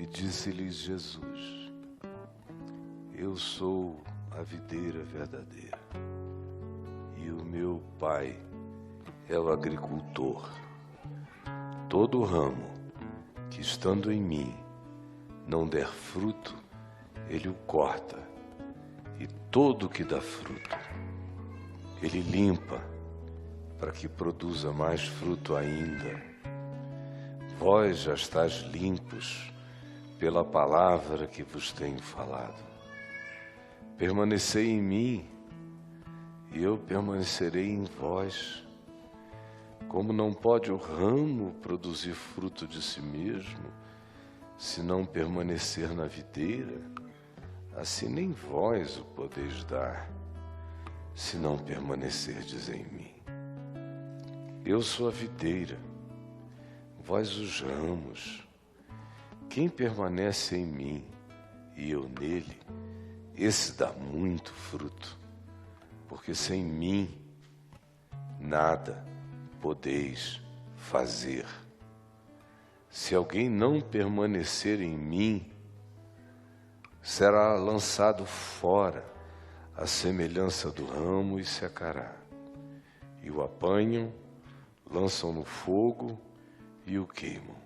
E disse-lhes Jesus: Eu sou a videira verdadeira, e o meu Pai é o agricultor. Todo ramo que, estando em mim, não der fruto, ele o corta, e todo que dá fruto, ele limpa, para que produza mais fruto ainda. Vós já estáis limpos pela palavra que vos tenho falado. Permanecei em mim, e eu permanecerei em vós. Como não pode o ramo produzir fruto de si mesmo, se não permanecer na videira, assim nem vós o podeis dar, se não permanecerdes em mim. Eu sou a videira, vós os ramos. Quem permanece em mim e eu nele, esse dá muito fruto, porque sem mim nada podeis fazer. Se alguém não permanecer em mim, será lançado fora, à semelhança do ramo, e secará. E o apanham, lançam no fogo e o queimam.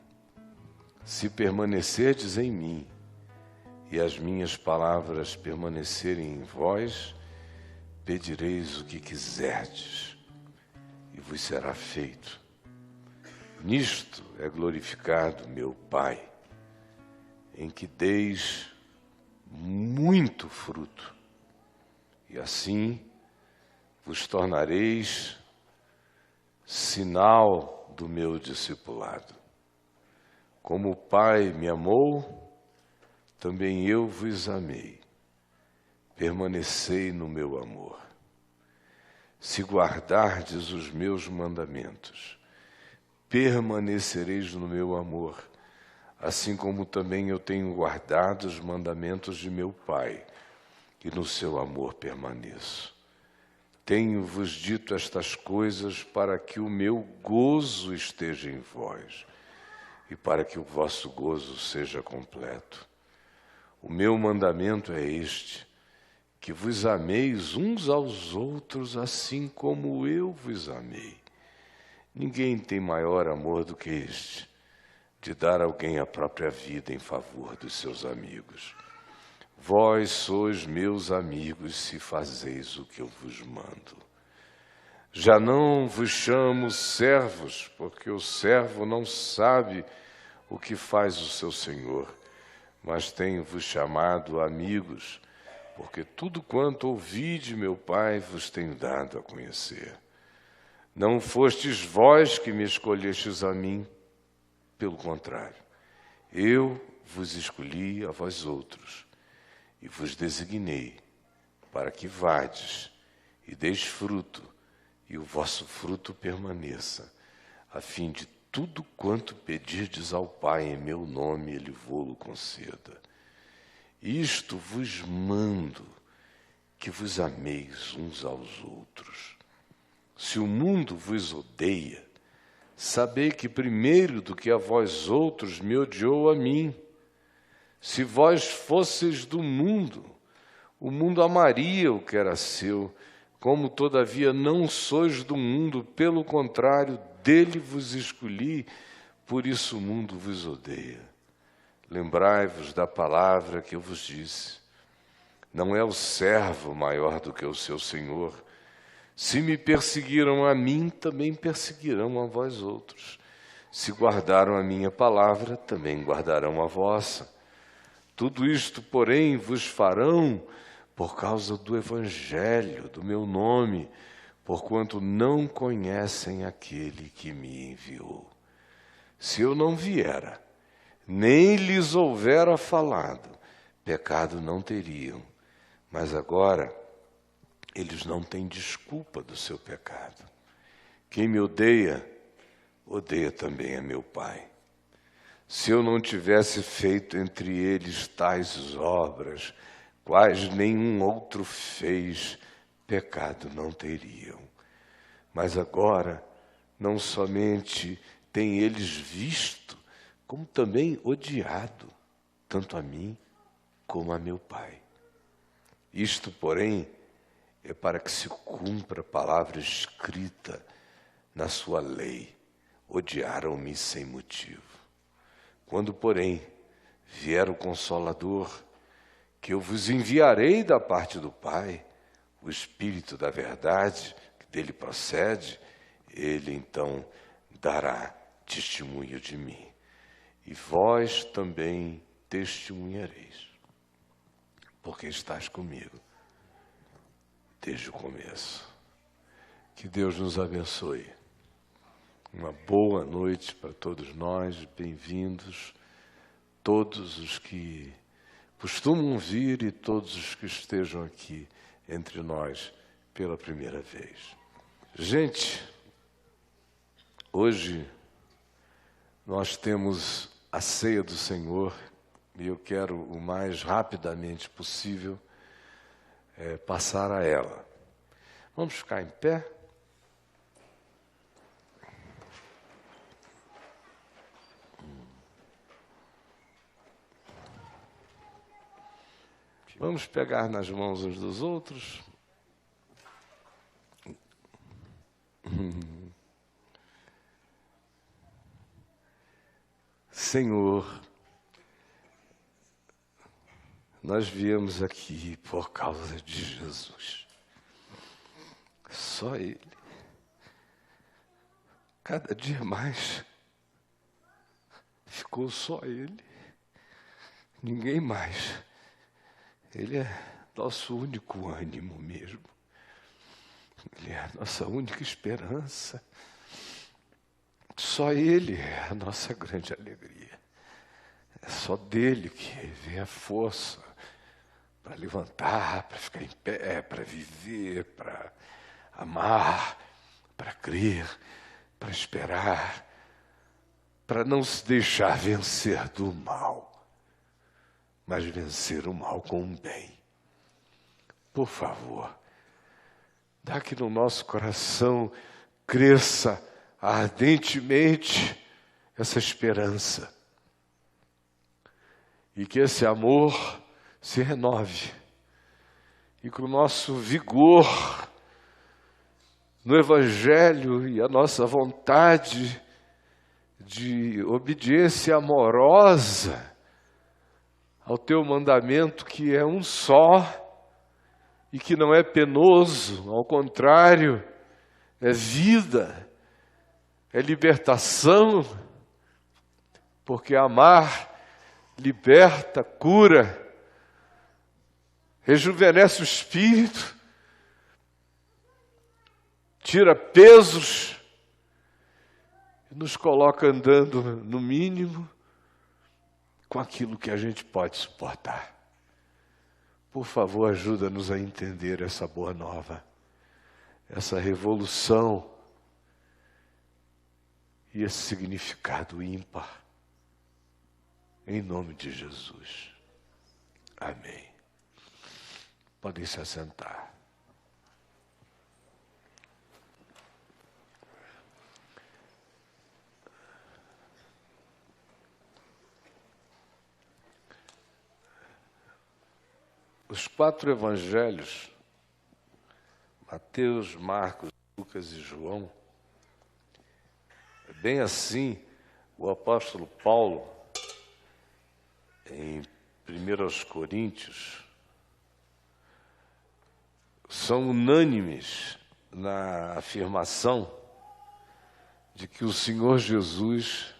Se permanecerdes em mim, e as minhas palavras permanecerem em vós, pedireis o que quiserdes, e vos será feito. Nisto é glorificado meu Pai, em que deis muito fruto, e assim vos tornareis sinal do meu discipulado. Como o Pai me amou, também eu vos amei. Permanecei no meu amor. Se guardardes os meus mandamentos, permanecereis no meu amor, assim como também eu tenho guardado os mandamentos de meu Pai, e no seu amor permaneço. Tenho-vos dito estas coisas para que o meu gozo esteja em vós, e para que o vosso gozo seja completo. O meu mandamento é este: que vos ameis uns aos outros, assim como eu vos amei. Ninguém tem maior amor do que este, de dar a alguém a própria vida em favor dos seus amigos. Vós sois meus amigos se fazeis o que eu vos mando. Já não vos chamo servos, porque o servo não sabe o que faz o seu senhor, mas tenho-vos chamado amigos, porque tudo quanto ouvi de meu Pai vos tenho dado a conhecer. Não fostes vós que me escolhestes a mim, pelo contrário, eu vos escolhi a vós outros, e vos designei para que vades e deis fruto, e o vosso fruto permaneça, a fim de tudo quanto pedirdes ao Pai em meu nome, Ele vô-lo conceda. Isto vos mando, que vos ameis uns aos outros. Se o mundo vos odeia, sabei que primeiro do que a vós outros me odiou a mim. Se vós fosseis do mundo, o mundo amaria o que era seu. Como, todavia, não sois do mundo, pelo contrário, dele vos escolhi, por isso o mundo vos odeia. Lembrai-vos da palavra que eu vos disse. Não é o servo maior do que o seu senhor. Se me perseguiram a mim, também perseguirão a vós outros. Se guardaram a minha palavra, também guardarão a vossa. Tudo isto, porém, vos farão por causa do evangelho, do meu nome, porquanto não conhecem aquele que me enviou. Se eu não viera, nem lhes houvera falado, pecado não teriam, mas agora eles não têm desculpa do seu pecado. Quem me odeia, odeia também a meu Pai. Se eu não tivesse feito entre eles tais obras, quais nenhum outro fez, pecado não teriam. Mas agora, não somente têm eles visto, como também odiado. tanto a mim como a meu Pai. Isto, porém, é para que se cumpra a palavra escrita na sua lei. Odiaram-me sem motivo. Quando, porém, vier o Consolador, que eu vos enviarei da parte do Pai, o Espírito da verdade, que dele procede, ele então dará testemunho de mim. E vós também testemunhareis, porque estás comigo desde o começo. Que Deus nos abençoe. Uma boa noite para todos nós, bem-vindos, todos os que costumam vir e todos os que estejam aqui entre nós pela primeira vez. Gente, hoje nós temos a ceia do Senhor e eu quero o mais rapidamente possível passar a ela. Vamos ficar em pé? Vamos pegar nas mãos uns dos outros. Senhor, nós viemos aqui por causa de Jesus. Só Ele. Cada dia mais ficou só Ele. Ninguém mais. Ele é nosso único ânimo mesmo. Ele é a nossa única esperança. Só Ele é a nossa grande alegria. É só dele que vem a força para levantar, para ficar em pé, para viver, para amar, para crer, para esperar, para não se deixar vencer do mal, mas vencer o mal com o bem. Por favor, dá que no nosso coração cresça ardentemente essa esperança e que esse amor se renove e que o nosso vigor no Evangelho e a nossa vontade de obediência amorosa ao teu mandamento, que é um só e que não é penoso, ao contrário, é vida, é libertação, porque amar liberta, cura, rejuvenesce o espírito, tira pesos e nos coloca andando, no mínimo, com aquilo que a gente pode suportar. Por favor, ajuda-nos a entender essa boa nova, essa revolução e esse significado ímpar. Em nome de Jesus. Amém. Podem se assentar. Os 4 evangelhos, Mateus, Marcos, Lucas e João, bem assim, o apóstolo Paulo, em 1 Coríntios, são unânimes na afirmação de que o Senhor Jesus,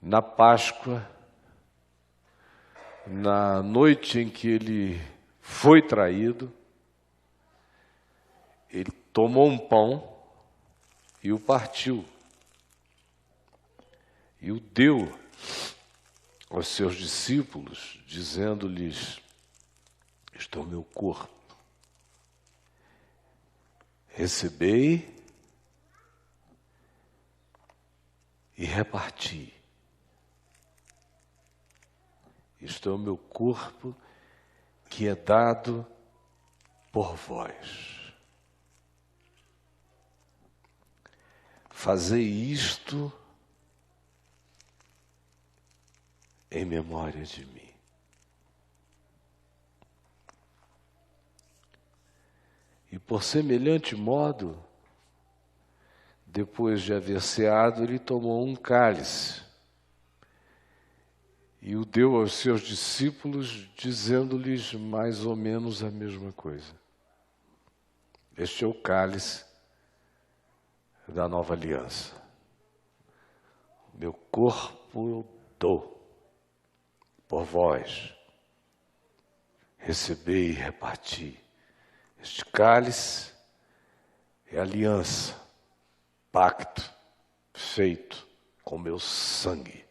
na Páscoa, na noite em que ele foi traído, ele tomou um pão e o partiu. E o deu aos seus discípulos, dizendo-lhes: "Este é o meu corpo. Recebei e reparti. Isto é o meu corpo que é dado por vós. Fazei isto em memória de mim. E por semelhante modo, depois de haver ceado, ele tomou um cálice e o deu aos seus discípulos, dizendo-lhes mais ou menos a mesma coisa. Este é o cálice da nova aliança. Meu corpo eu dou por vós. Recebei e reparti. Este cálice é aliança, pacto feito com meu sangue.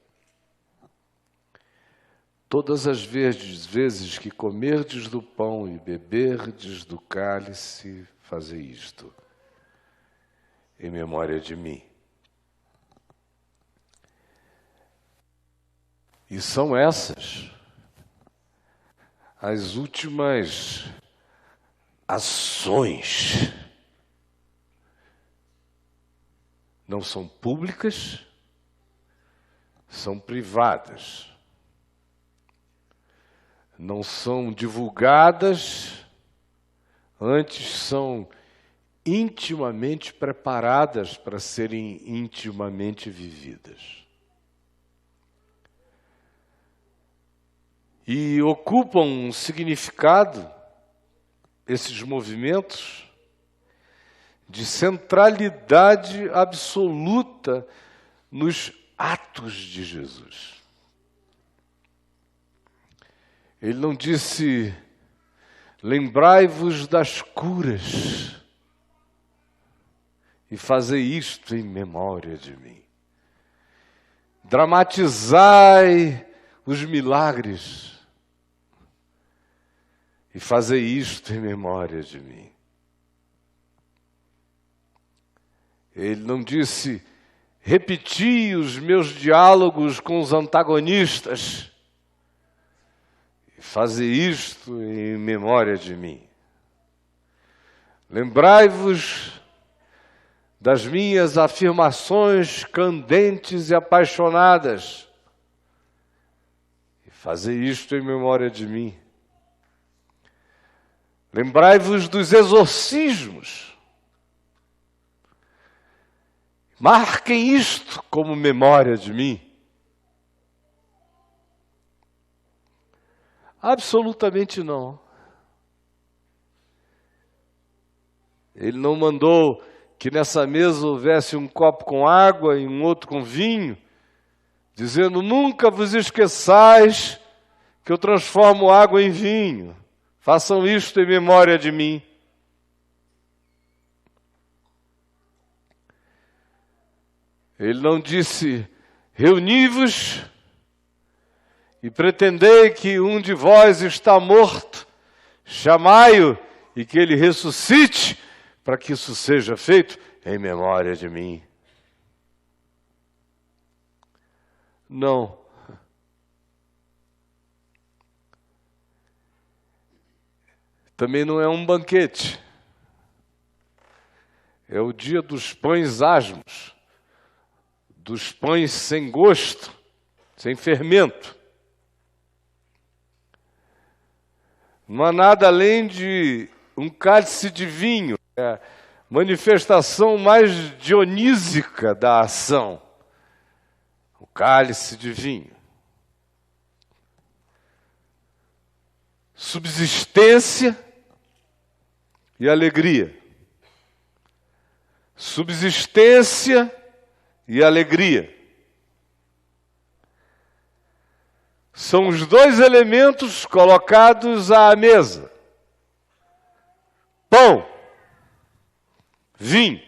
Todas as vezes que comerdes do pão e beberdes do cálice, fazei isto, em memória de mim. E são essas as últimas ações. Não são públicas, são privadas. Não são divulgadas, antes são intimamente preparadas para serem intimamente vividas. E ocupam um significado, esses movimentos, de centralidade absoluta nos atos de Jesus. Ele não disse, lembrai-vos das curas e fazei isto em memória de mim. Dramatizai os milagres e fazei isto em memória de mim. Ele não disse, repeti os meus diálogos com os antagonistas, fazei isto em memória de mim. Lembrai-vos das minhas afirmações candentes e apaixonadas, e fazei isto em memória de mim. Lembrai-vos dos exorcismos, marquem isto como memória de mim. Absolutamente não. Ele não mandou que nessa mesa houvesse um copo com água e um outro com vinho, dizendo, nunca vos esqueçais que eu transformo água em vinho. Façam isto em memória de mim. Ele não disse, reuni-vos e pretendei que um de vós está morto, chamai-o e que ele ressuscite, para que isso seja feito em memória de mim. Não. Também não é um banquete. É o dia dos pães asmos, dos pães sem gosto, sem fermento. Não há nada além de um cálice de vinho, é a manifestação mais dionísica da ação. O cálice de vinho. Subsistência e alegria. Subsistência e alegria. São os dois elementos colocados à mesa. Pão, vinho.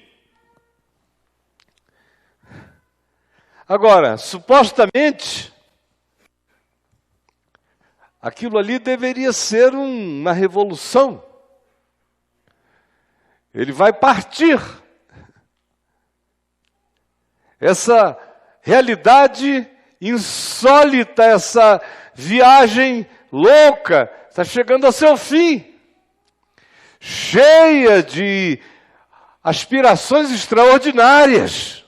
Agora, supostamente, aquilo ali deveria ser uma revolução. Ele vai partir. Essa realidade insólita, essa viagem louca, está chegando ao seu fim. Cheia de aspirações extraordinárias.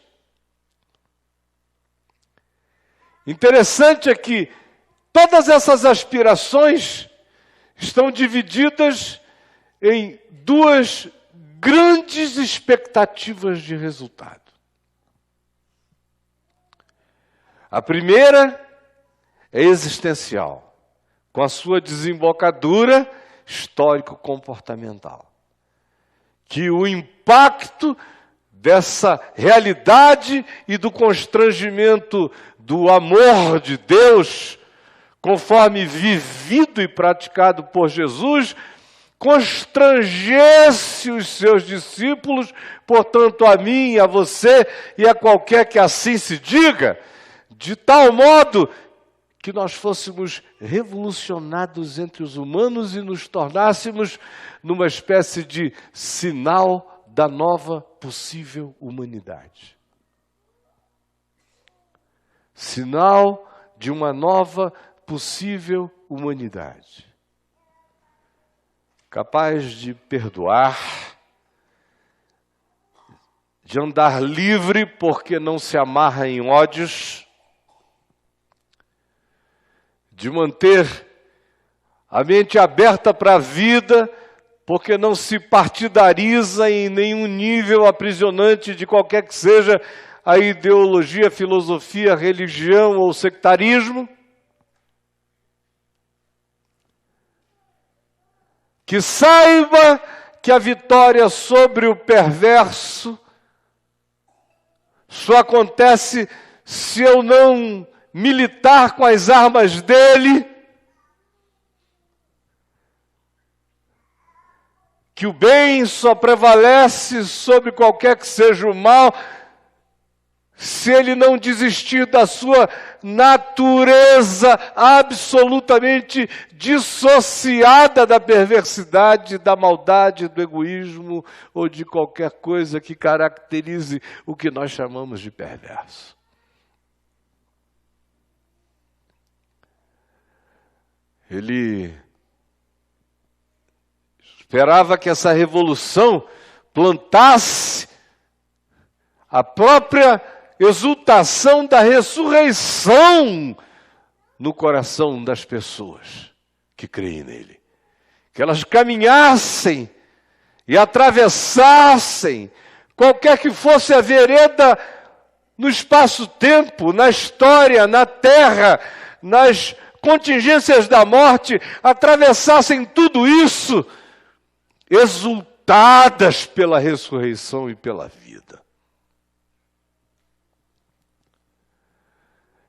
Interessante é que todas essas aspirações estão divididas em duas grandes expectativas de resultado. A primeira é existencial, com a sua desembocadura histórico-comportamental. Que o impacto dessa realidade e do constrangimento do amor de Deus, conforme vivido e praticado por Jesus, constrangesse os seus discípulos, portanto a mim, a você e a qualquer que assim se diga, de tal modo que nós fôssemos revolucionados entre os humanos e nos tornássemos numa espécie de sinal da nova possível humanidade. Sinal de uma nova possível humanidade. Capaz de perdoar, de andar livre porque não se amarra em ódios, de manter a mente aberta para a vida, porque não se partidariza em nenhum nível aprisionante de qualquer que seja a ideologia, filosofia, religião ou sectarismo. Que saiba que a vitória sobre o perverso só acontece se eu não militar com as armas dele, que o bem só prevalece sobre qualquer que seja o mal, se ele não desistir da sua natureza absolutamente dissociada da perversidade, da maldade, do egoísmo ou de qualquer coisa que caracterize o que nós chamamos de perverso. Ele esperava que essa revolução plantasse a própria exultação da ressurreição no coração das pessoas que creem nele. Que elas caminhassem e atravessassem qualquer que fosse a vereda no espaço-tempo, na história, na terra, nas contingências da morte, atravessassem tudo isso, exultadas pela ressurreição e pela vida.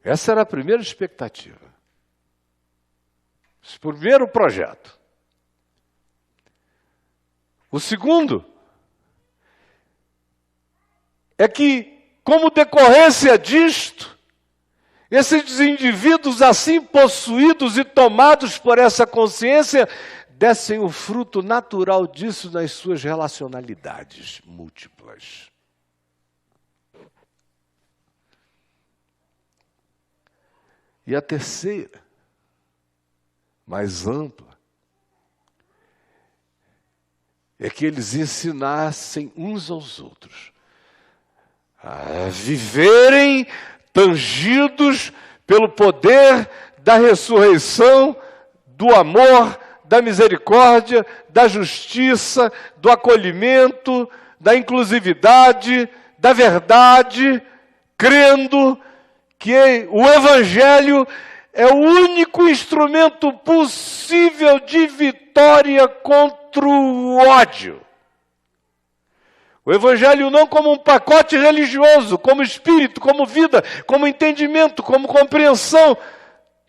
Essa era a primeira expectativa. Esse primeiro projeto. O segundo é que, como decorrência disto, esses indivíduos assim possuídos e tomados por essa consciência dessem o fruto natural disso nas suas relacionalidades múltiplas. E a terceira, mais ampla, é que eles ensinassem uns aos outros a viverem tangidos pelo poder da ressurreição, do amor, da misericórdia, da justiça, do acolhimento, da inclusividade, da verdade, crendo que o Evangelho é o único instrumento possível de vitória contra o ódio. O Evangelho não como um pacote religioso, como espírito, como vida, como entendimento, como compreensão,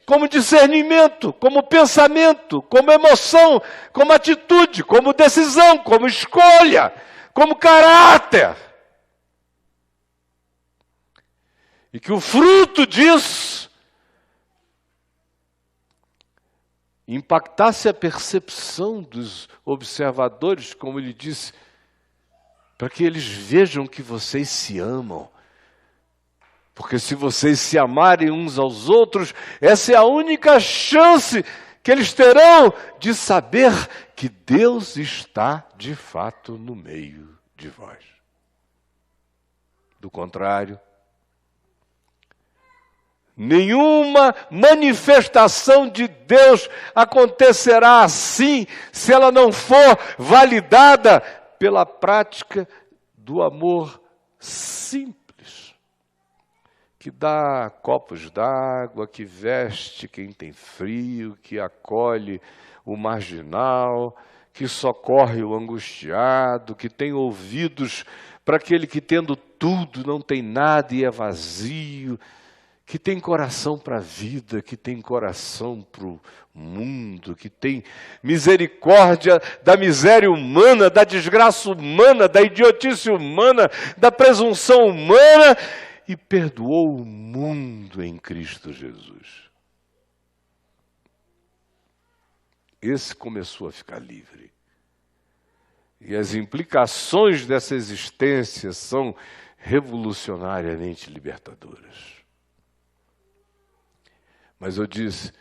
como discernimento, como pensamento, como emoção, como atitude, como decisão, como escolha, como caráter. E que o fruto disso impactasse a percepção dos observadores, como ele disse, para que eles vejam que vocês se amam. Porque se vocês se amarem uns aos outros, essa é a única chance que eles terão de saber que Deus está de fato no meio de vós. Do contrário, Nenhuma manifestação de Deus acontecerá assim se ela não for validada pela prática do amor simples, que dá copos d'água, que veste quem tem frio, que acolhe o marginal, que socorre o angustiado, que tem ouvidos para aquele que, tendo tudo, não tem nada e é vazio, que tem coração para a vida, que tem coração para o mundo, que tem misericórdia da miséria humana, da desgraça humana, da idiotice humana, da presunção humana, e perdoou o mundo em Cristo Jesus. Esse começou a ficar livre. E as implicações dessa existência são revolucionariamente libertadoras. Mas eu disse,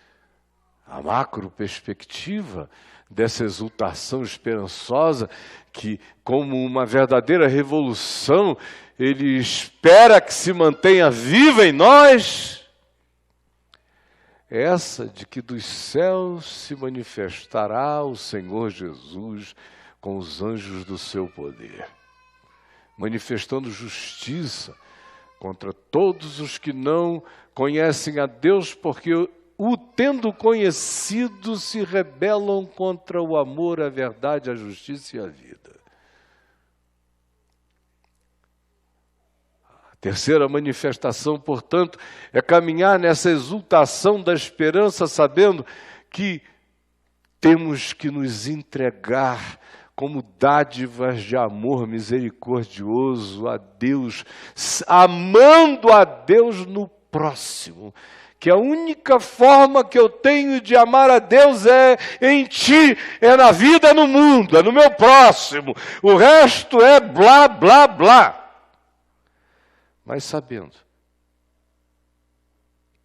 a macro perspectiva dessa exultação esperançosa, que como uma verdadeira revolução, ele espera que se mantenha viva em nós, é essa de que dos céus se manifestará o Senhor Jesus com os anjos do seu poder, manifestando justiça contra todos os que não conhecem a Deus, porque o tendo conhecido se rebelam contra o amor, a verdade, a justiça e a vida. A terceira manifestação, portanto, é caminhar nessa exultação da esperança, sabendo que temos que nos entregar como dádivas de amor misericordioso a Deus, amando a Deus no próximo, que a única forma que eu tenho de amar a Deus é em ti, é na vida, no mundo, é no meu próximo, o resto é blá, blá, blá. Mas sabendo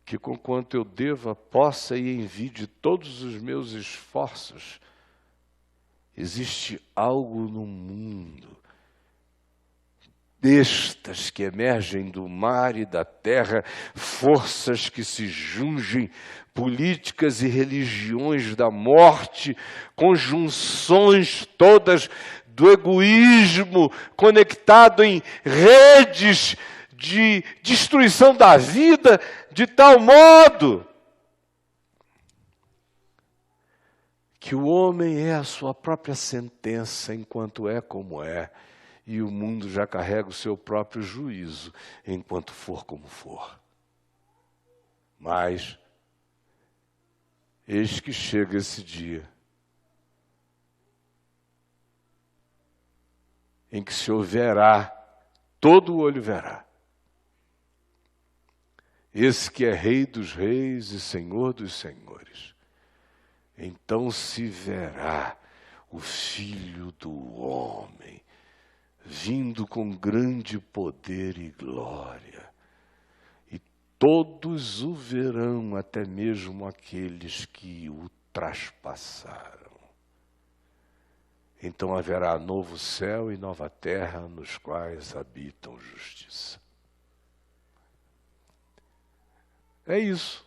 que conquanto eu deva, possa e envie todos os meus esforços, existe algo no mundo, bestas que emergem do mar e da terra, forças que se jungem, políticas e religiões da morte, conjunções todas do egoísmo, conectado em redes de destruição da vida, de tal modo que o homem é a sua própria sentença enquanto é como é, e o mundo já carrega o seu próprio juízo enquanto for como for. Mas eis que chega esse dia em que se houverá, todo o olho verá. Esse que é Rei dos reis e Senhor dos senhores. Então se verá o Filho do homem, vindo com grande poder e glória. E todos o verão, até mesmo aqueles que o traspassaram. Então haverá novo céu e nova terra, nos quais habitam justiça. É isso.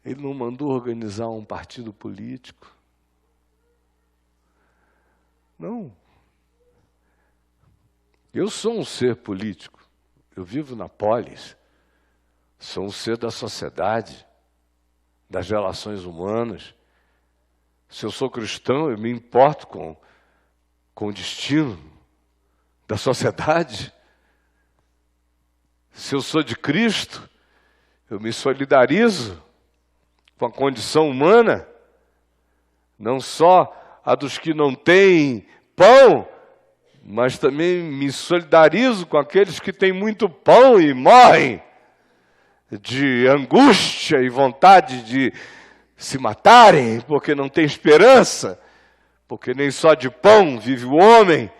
Ele não mandou organizar um partido político. Não. Eu sou um ser político. Eu vivo na polis. Sou um ser da sociedade, das relações humanas. Se eu sou cristão, eu me importo com o destino da sociedade. Se eu sou de Cristo, eu me solidarizo com a condição humana, não só a dos que não têm pão, mas também me solidarizo com aqueles que têm muito pão e morrem de angústia e vontade de se matarem, porque não tem esperança, porque nem só de pão vive o homem,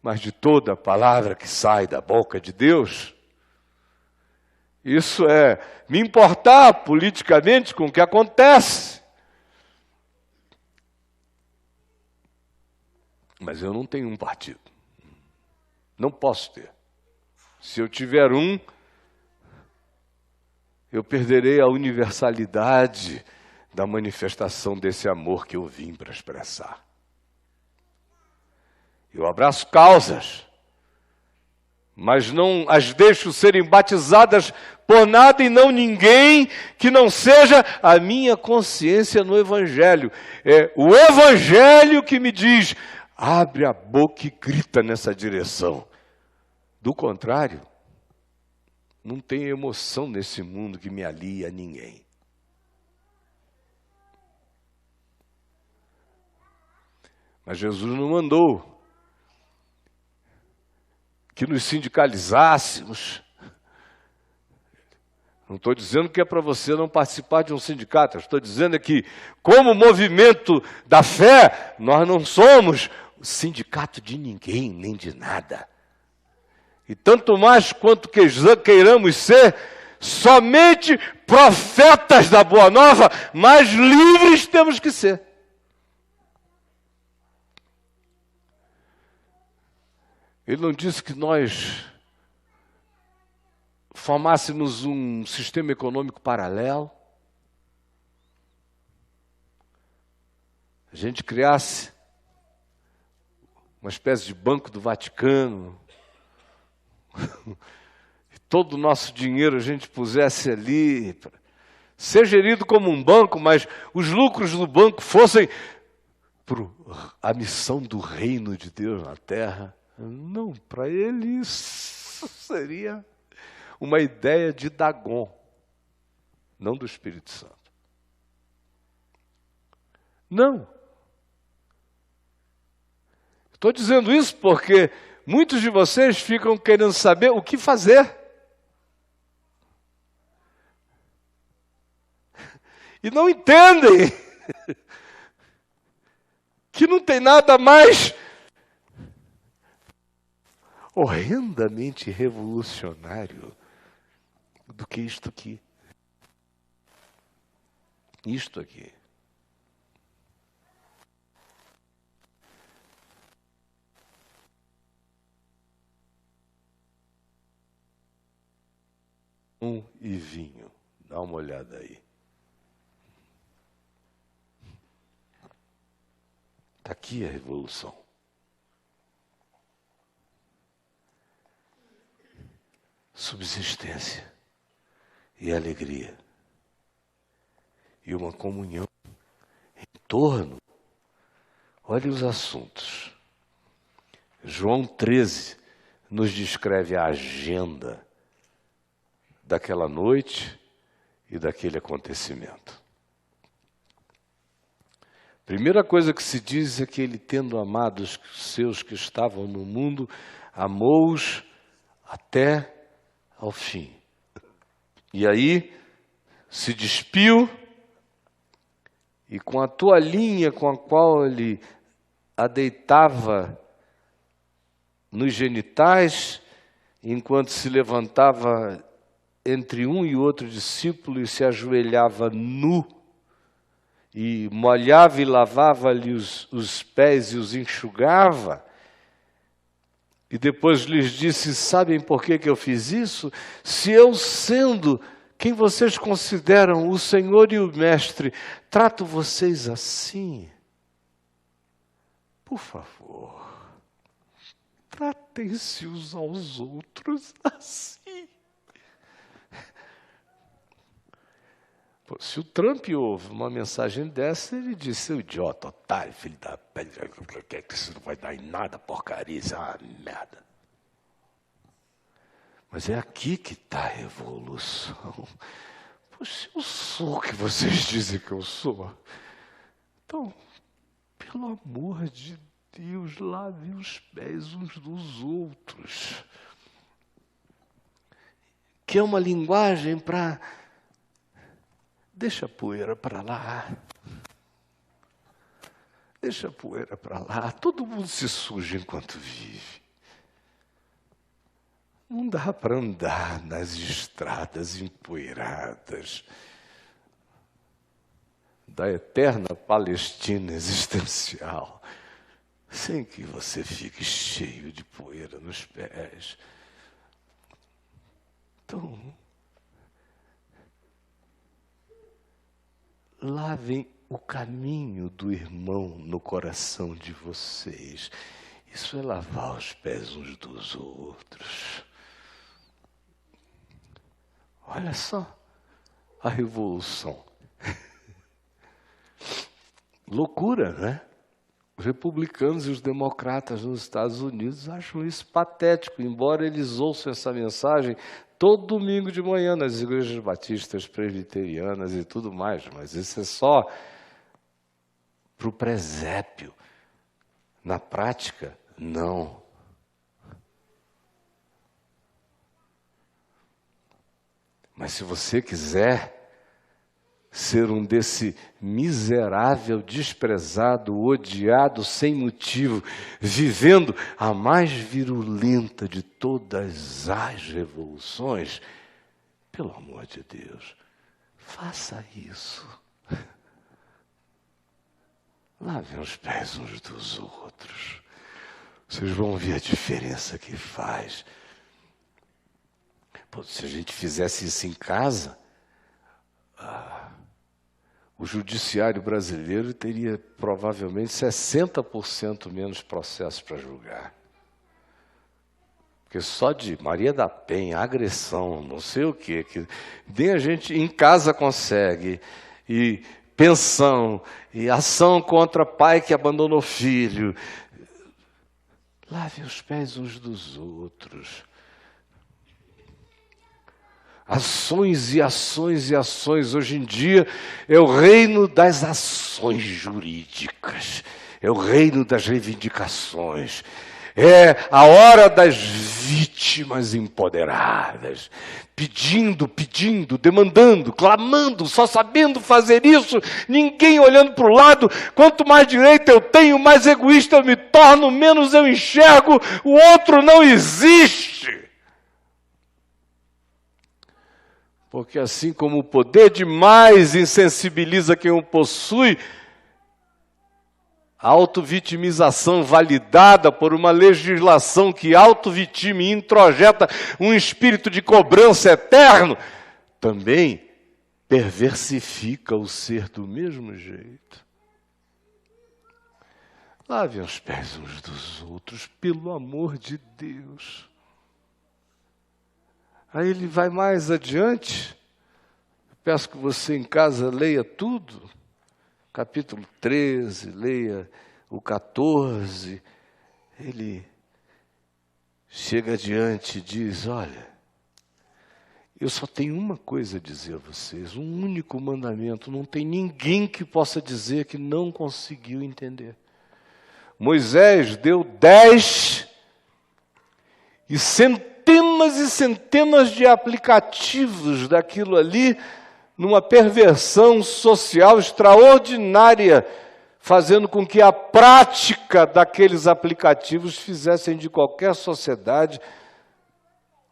mas de toda a palavra que sai da boca de Deus. Isso é me importar politicamente com o que acontece. Mas eu não tenho um partido. Não posso ter. Se eu tiver um, eu perderei a universalidade da manifestação desse amor que eu vim para expressar. Eu abraço causas, mas não as deixo serem batizadas por nada e não ninguém que não seja a minha consciência no Evangelho. É o Evangelho que me diz, abre a boca e grita nessa direção. Do contrário, não tem emoção nesse mundo que me alie a ninguém. Mas Jesus não mandou que nos sindicalizássemos. Não estou dizendo que é para você não participar de um sindicato. Estou dizendo que, como movimento da fé, nós não somos sindicato de ninguém, nem de nada. E tanto mais quanto queiramos ser somente profetas da Boa Nova, mais livres temos que ser. Ele não disse que nós formássemos um sistema econômico paralelo, a gente criasse uma espécie de Banco do Vaticano, e todo o nosso dinheiro a gente pusesse ali, ser gerido como um banco, mas os lucros do banco fossem para a missão do reino de Deus na terra. Não, para ele isso seria uma ideia de Dagon, não do Espírito Santo. Não. Estou dizendo isso porque muitos de vocês ficam querendo saber o que fazer. E não entendem que não tem nada mais horrendamente revolucionário do que isto aqui. Isto aqui. E vinho. Dá uma olhada aí. Está aqui a revolução. Subsistência e alegria. E uma comunhão em torno. Olha os assuntos. João 13 nos descreve a agenda daquela noite e daquele acontecimento. Primeira coisa que se diz é que ele, tendo amado os seus que estavam no mundo, amou-os até ao fim. E aí se despiu e com a toalhinha com a qual ele a deitava nos genitais, enquanto se levantava entre um e outro discípulo e se ajoelhava nu, e molhava e lavava-lhe os pés e os enxugava, e depois lhes disse, sabem por que eu fiz isso? Se eu, sendo quem vocês consideram o Senhor e o Mestre, trato vocês assim, por favor, tratem-se uns aos outros assim. Pô, se o Trump ouve uma mensagem dessa, ele diz, seu idiota, otário, filho da pedra, que isso não vai dar em nada, porcaria, isso é uma merda. Mas é aqui que está a revolução. Poxa, eu sou o que vocês dizem que eu sou. Então, pelo amor de Deus, lavem os pés uns dos outros. Que é uma linguagem para... Deixa a poeira para lá. Deixa a poeira para lá. Todo mundo se suja enquanto vive. Não dá para andar nas estradas empoeiradas da eterna Palestina existencial, sem que você fique cheio de poeira nos pés. Então, lavem o caminho do irmão no coração de vocês. Isso é lavar os pés uns dos outros. Olha só a revolução. Loucura, né? Os republicanos e os democratas nos Estados Unidos acham isso patético, embora eles ouçam essa mensagem todo domingo de manhã nas igrejas batistas, presbiterianas e tudo mais, mas isso é só para o presépio. Na prática, não. Mas se você quiser ser um desse miserável, desprezado, odiado, sem motivo, vivendo a mais virulenta de todas as revoluções, pelo amor de Deus, faça isso. Lavem os pés uns dos outros. Vocês vão ver a diferença que faz. Pô, se a gente fizesse isso em casa, o judiciário brasileiro teria provavelmente 60% menos processos para julgar. Porque só de Maria da Penha, agressão, não sei o quê, que nem a gente em casa consegue, e pensão, e ação contra pai que abandonou filho. Lave os pés uns dos outros. Ações e ações e ações. Hoje em dia é o reino das ações jurídicas, é o reino das reivindicações, é a hora das vítimas empoderadas, pedindo, demandando, clamando, só sabendo fazer isso, ninguém olhando para o lado. Quanto mais direito eu tenho, mais egoísta eu me torno, menos eu enxergo, o outro não existe. Porque assim como o poder demais insensibiliza quem o possui, a autovitimização validada por uma legislação que autovitime e introjeta um espírito de cobrança eterno, também perversifica o ser do mesmo jeito. Lave os pés uns dos outros, pelo amor de Deus. Aí ele vai mais adiante. Peço que você em casa leia tudo. Capítulo 13, leia o 14. Ele chega adiante e diz: olha, eu só tenho uma coisa a dizer a vocês, um único mandamento. Não tem ninguém que possa dizer que não conseguiu entender. Moisés deu 10 e centenas de aplicativos daquilo ali, numa perversão social extraordinária, fazendo com que a prática daqueles aplicativos fizessem de qualquer sociedade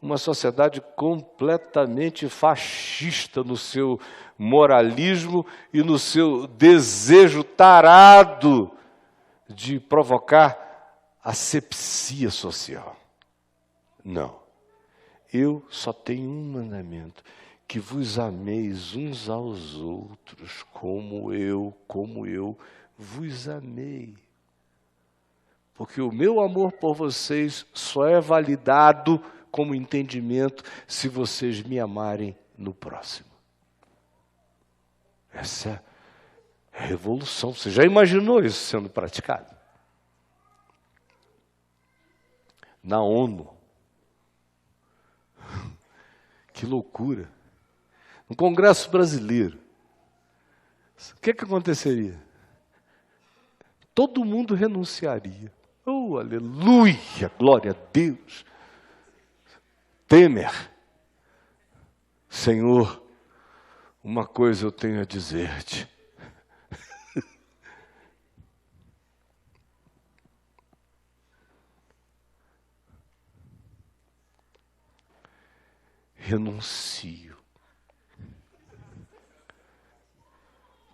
uma sociedade completamente fascista no seu moralismo e no seu desejo tarado de provocar asepsia social. Não. Eu só tenho um mandamento: que vos ameis uns aos outros como eu vos amei. Porque o meu amor por vocês só é validado como entendimento se vocês me amarem no próximo. Essa é a revolução. Você já imaginou isso sendo praticado? Na ONU. Que loucura. No Congresso Brasileiro. O que aconteceria? Todo mundo renunciaria. Oh, aleluia, glória a Deus. Temer. Senhor, uma coisa eu tenho a dizer-te. Renuncio.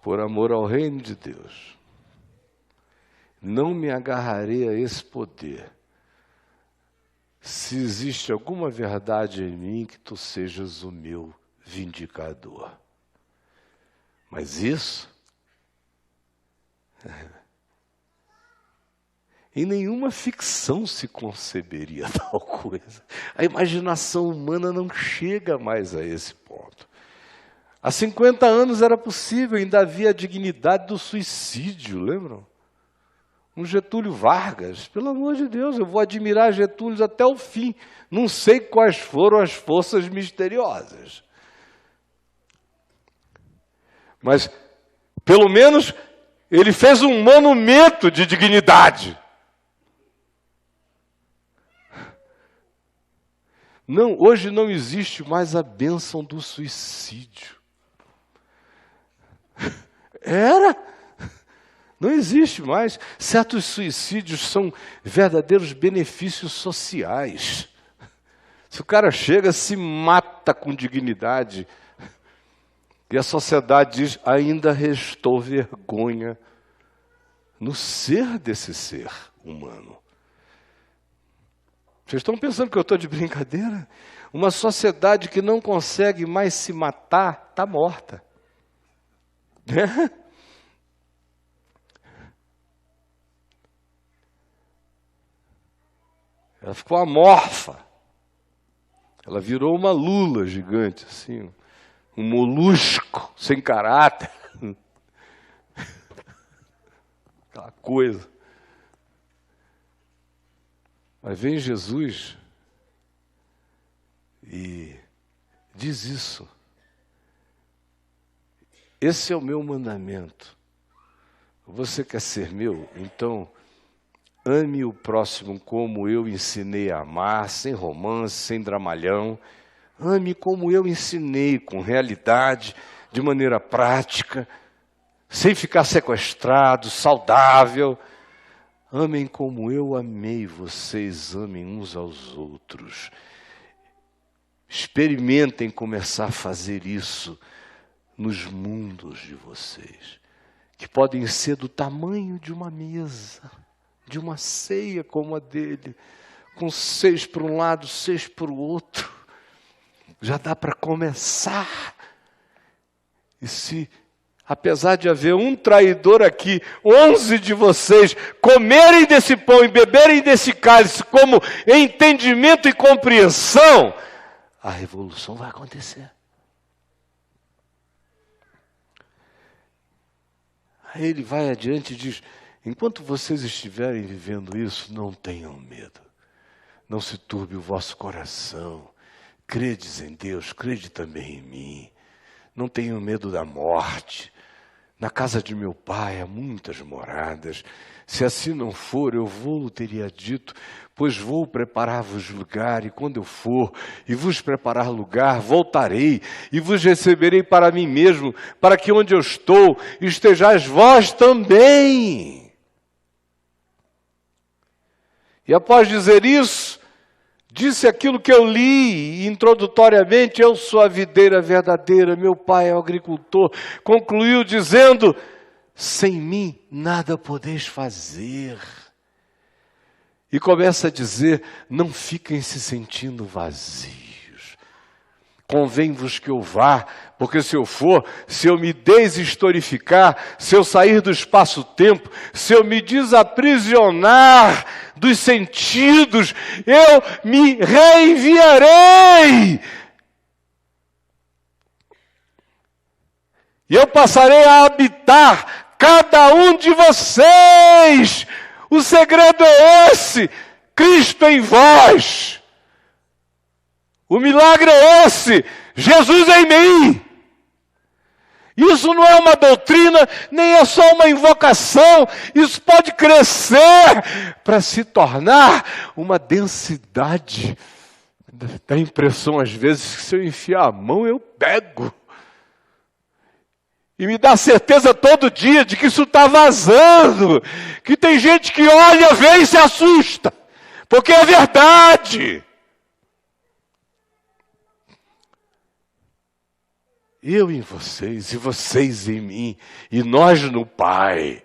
Por amor ao reino de Deus. Não me agarrarei a esse poder. Se existe alguma verdade em mim, que tu sejas o meu vindicador. Mas isso, em nenhuma ficção se conceberia tal coisa. A imaginação humana não chega mais a esse ponto. Há 50 anos era possível, ainda havia a dignidade do suicídio, lembram? Um Getúlio Vargas, pelo amor de Deus, eu vou admirar Getúlio até o fim. Não sei quais foram as forças misteriosas. Mas, pelo menos, ele fez um monumento de dignidade. Não, hoje não existe mais a bênção do suicídio. Era? Não existe mais. Certos suicídios são verdadeiros benefícios sociais. Se o cara chega, se mata com dignidade, e a sociedade diz, ainda restou vergonha no ser desse ser humano. Vocês estão pensando que eu estou de brincadeira? Uma sociedade que não consegue mais se matar, está morta. Ela ficou amorfa. Ela virou uma lula gigante, assim, um molusco sem caráter. Aquela coisa. Mas vem Jesus e diz isso. Esse é o meu mandamento. Você quer ser meu? Então, ame o próximo como eu ensinei a amar, sem romance, sem dramalhão. Ame como eu ensinei, com realidade, de maneira prática, sem ficar sequestrado, saudável. Amem como eu amei, vocês amem uns aos outros. Experimentem começar a fazer isso nos mundos de vocês, que podem ser do tamanho de uma mesa, de uma ceia como a dele, com 6 para um lado, 6 para o outro. Já dá para começar. E se, apesar de haver um traidor aqui, 11 de vocês comerem desse pão e beberem desse cálice como entendimento e compreensão, a revolução vai acontecer. Aí ele vai adiante e diz, enquanto vocês estiverem vivendo isso, não tenham medo. Não se turbe o vosso coração. Credes em Deus, crede também em mim. Não tenham medo da morte. Na casa de meu pai há muitas moradas. Se assim não for, eu vou-lo teria dito, pois vou preparar-vos lugar, e quando eu for e vos preparar lugar, voltarei e vos receberei para mim mesmo, para que onde eu estou estejais vós também. E após dizer isso, disse aquilo que eu li introdutoriamente, eu sou a videira verdadeira, meu pai é o agricultor. Concluiu dizendo, sem mim nada podeis fazer. E começa a dizer, não fiquem se sentindo vazios. Convém-vos que eu vá, porque se eu for, se eu me deshistorificar, se eu sair do espaço-tempo, se eu me desaprisionar dos sentidos, eu me reenviarei. E eu passarei a habitar cada um de vocês. O segredo é esse, Cristo em vós. O milagre é esse, Jesus em mim. Isso não é uma doutrina, nem é só uma invocação. Isso pode crescer para se tornar uma densidade. Dá a impressão às vezes que se eu enfiar a mão eu pego. E me dá certeza todo dia de que isso está vazando. Que tem gente que olha, vê e se assusta. Porque é verdade. Eu em vocês, e vocês em mim, e nós no Pai.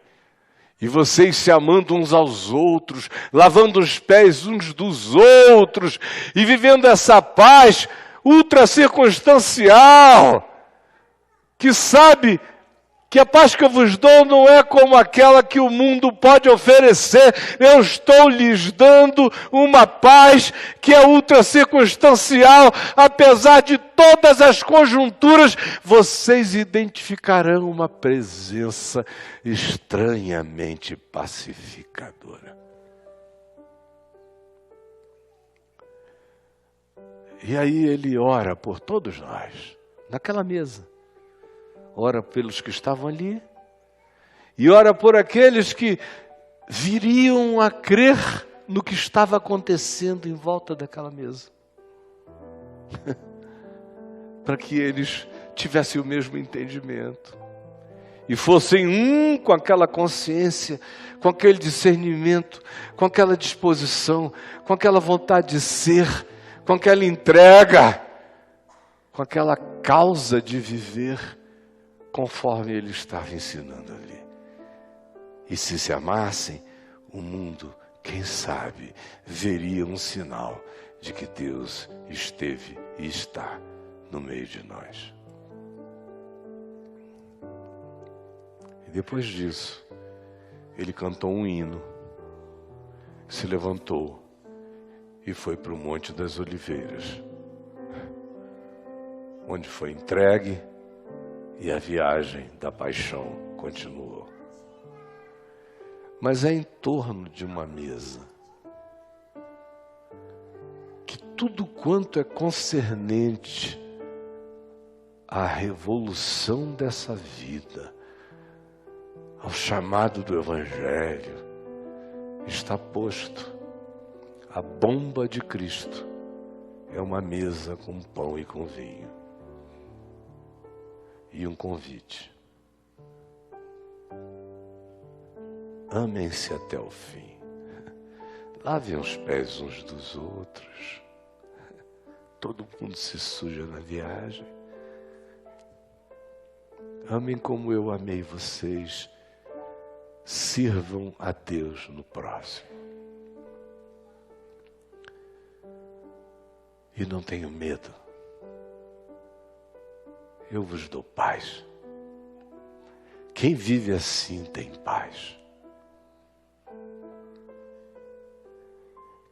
E vocês se amando uns aos outros, lavando os pés uns dos outros, e vivendo essa paz ultra circunstancial, que sabe que a paz que eu vos dou não é como aquela que o mundo pode oferecer. Eu estou lhes dando uma paz que é ultra circunstancial. Apesar de todas as conjunturas, vocês identificarão uma presença estranhamente pacificadora. E aí ele ora por todos nós, naquela mesa. Ora pelos que estavam ali e ora por aqueles que viriam a crer no que estava acontecendo em volta daquela mesa. Para que eles tivessem o mesmo entendimento e fossem um com aquela consciência, com aquele discernimento, com aquela disposição, com aquela vontade de ser, com aquela entrega, com aquela causa de viver conforme ele estava ensinando ali. E se amassem, o mundo, quem sabe, veria um sinal de que Deus esteve e está no meio de nós. E depois disso, ele cantou um hino, se levantou e foi para o Monte das Oliveiras, onde foi entregue e a viagem da paixão continuou. Mas é em torno de uma mesa que tudo quanto é concernente à revolução dessa vida, ao chamado do Evangelho, está posto. A bomba de Cristo é uma mesa com pão e com vinho. E um convite. Amem-se até o fim. Lavem os pés uns dos outros. Todo mundo se suja na viagem. Amem como eu amei vocês. Sirvam a Deus no próximo. E não tenham medo. Eu vos dou paz. Quem vive assim tem paz.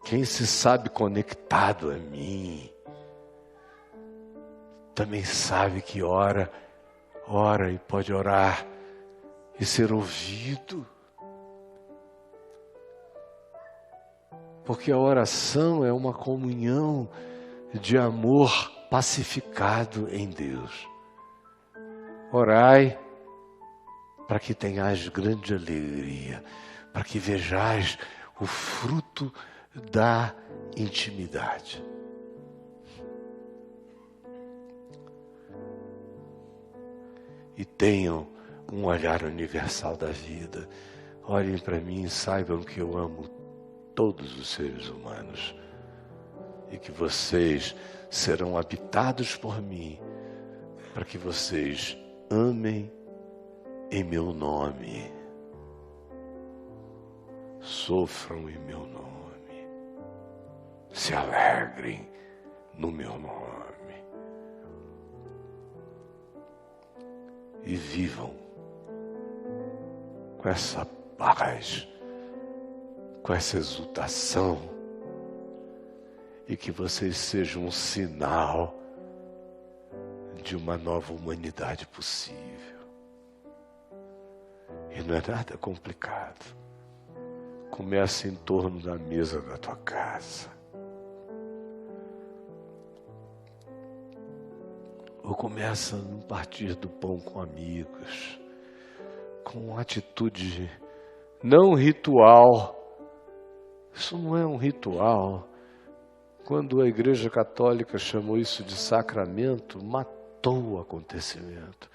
Quem se sabe conectado a mim, também sabe que ora e pode orar e ser ouvido. Porque a oração é uma comunhão de amor pacificado em Deus. Orai para que tenhais grande alegria, para que vejais o fruto da intimidade. E tenham um olhar universal da vida. Olhem para mim e saibam que eu amo todos os seres humanos e que vocês serão habitados por mim, para que vocês amem em meu nome, sofram em meu nome, se alegrem no meu nome e vivam com essa paz, com essa exultação, e que vocês sejam um sinal de uma nova humanidade possível. E não é nada complicado. Começa em torno da mesa da tua casa. Ou começa no partir do pão com amigos, com uma atitude não ritual. Isso não é um ritual. Quando a Igreja Católica chamou isso de sacramento, matou o acontecimento,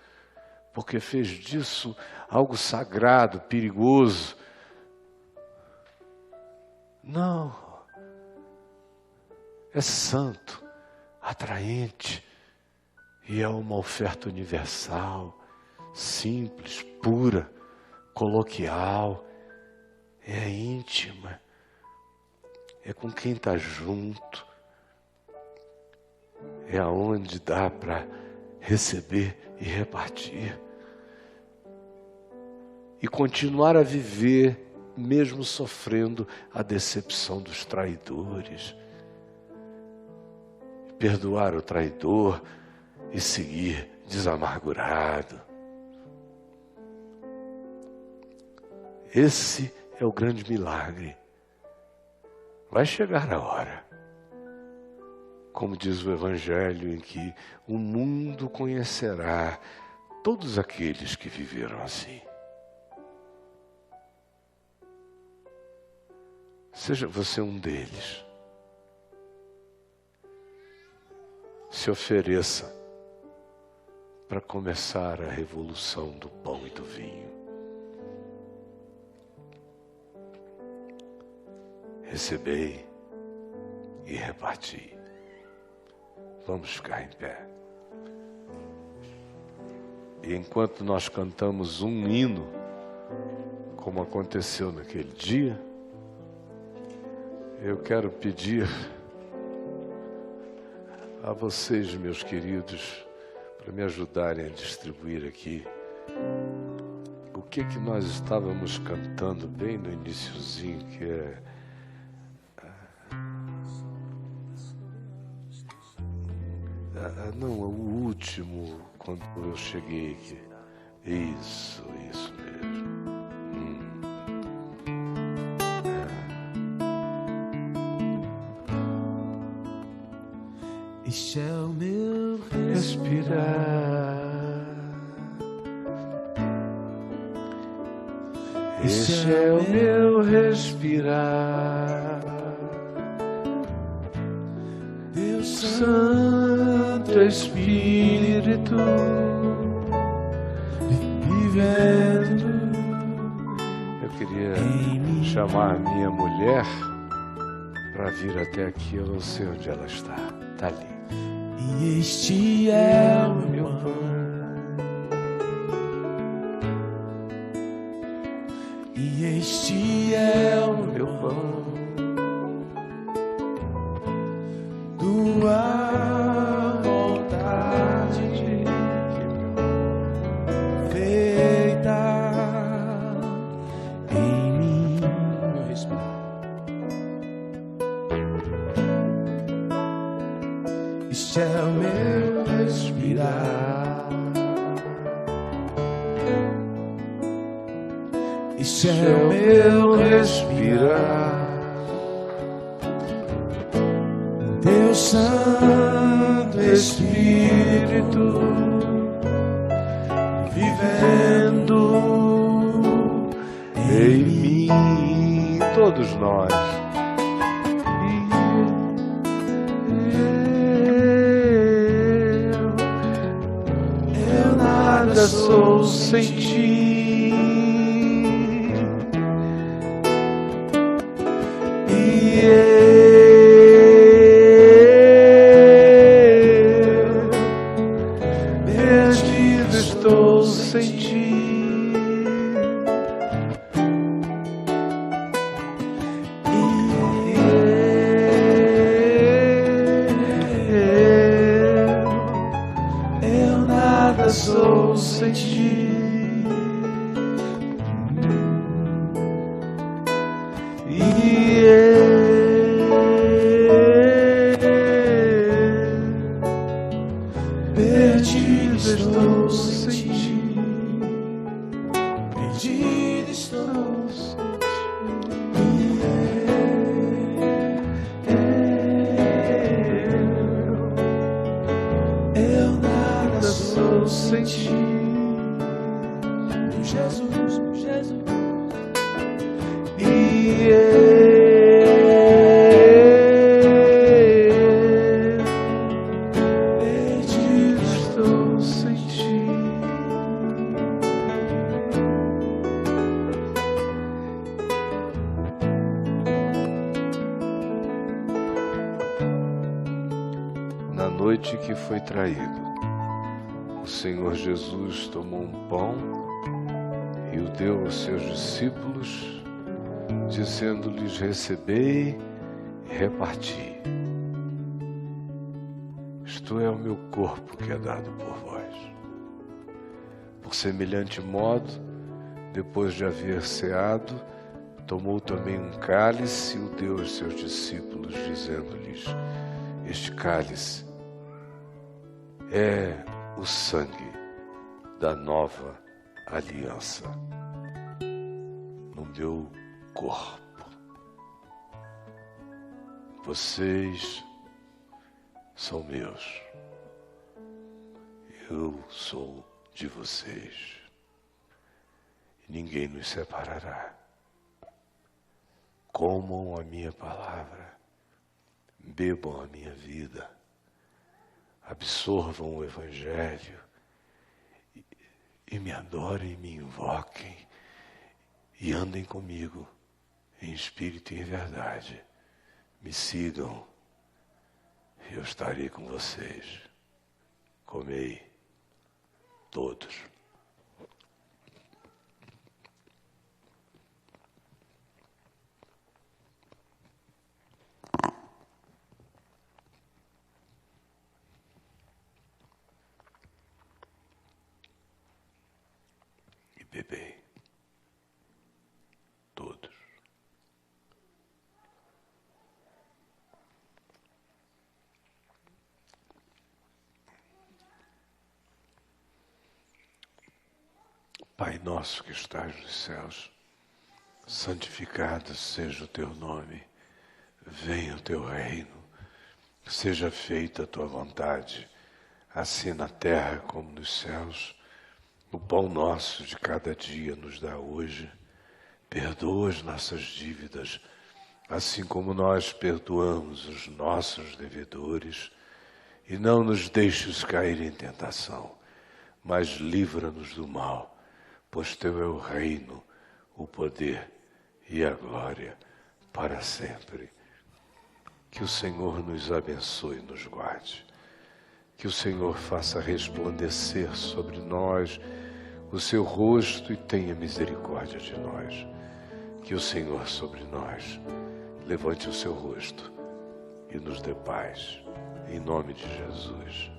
porque fez disso algo sagrado, perigoso. Não, é santo, atraente, e é uma oferta universal, simples, pura, coloquial, é íntima, é com quem está junto, é aonde dá para receber e repartir. e continuar a viver, mesmo sofrendo a decepção dos traidores. Perdoar o traidor e seguir desamargurado. Esse é o grande milagre. Vai chegar a hora, como diz o Evangelho, em que o mundo conhecerá todos aqueles que viveram assim. Seja você um deles. Se ofereça para começar a revolução do pão e do vinho. Recebei e reparti. Vamos ficar em pé. E enquanto nós cantamos um hino, como aconteceu naquele dia, eu quero pedir a vocês, meus queridos, para me ajudarem a distribuir aqui o que nós estávamos cantando bem no iniciozinho, que é não, o último, quando eu cheguei aqui. Isso mesmo. Este é o meu Respirar. Este é o meu respirar. Deus Santo Espírito, vivendo. eu queria chamar a minha mulher para vir até aqui. Eu não sei onde ela está. Está ali. E este é o meu pão. E este é o meu pão. Tua vontade feita em mim. Meu respirar. Este é o meu respirar. Este é o meu respirar. Deus Santo Espírito, vivendo Em mim, todos nós. Eu nada Sou sem ti. E Perdido estou sem ti. eu nada Sou sem ti. perdido Estou estou sem sem ti. ti. Perdido estou sem eu nada Sou sou sem ti. meu Jesus, meu Jesus. Perdido Estou sem ti. Na noite que foi traído, o Senhor Jesus tomou um pão e o deu aos seus discípulos, dizendo-lhes: recebei e reparti. Isto é o meu corpo que é dado por vós. Por semelhante modo, Depois de haver ceado, tomou também um cálice e o deu aos seus discípulos, dizendo-lhes: este cálice é o sangue da nova aliança no meu corpo. Vocês são meus, eu sou de vocês, e ninguém nos separará. Comam a minha palavra, bebam a minha vida, absorvam o Evangelho e me adorem, me invoquem e andem comigo em espírito e em verdade. Me sigam e eu estarei com vocês. Comei todos. E bebei todos. Pai nosso que estás nos céus, santificado seja o teu nome, venha o teu reino, seja feita a tua vontade, assim na terra como nos céus. O pão nosso de cada dia nos dá hoje, perdoa as nossas dívidas, assim como nós perdoamos os nossos devedores, e não nos deixes cair em tentação, mas livra-nos do mal, pois teu é o reino, o poder e a glória para sempre. Que o Senhor nos abençoe e nos guarde. Que o Senhor faça resplandecer sobre nós o seu rosto e tenha misericórdia de nós. Que o Senhor sobre nós levante o seu rosto e nos dê paz. Em nome de Jesus.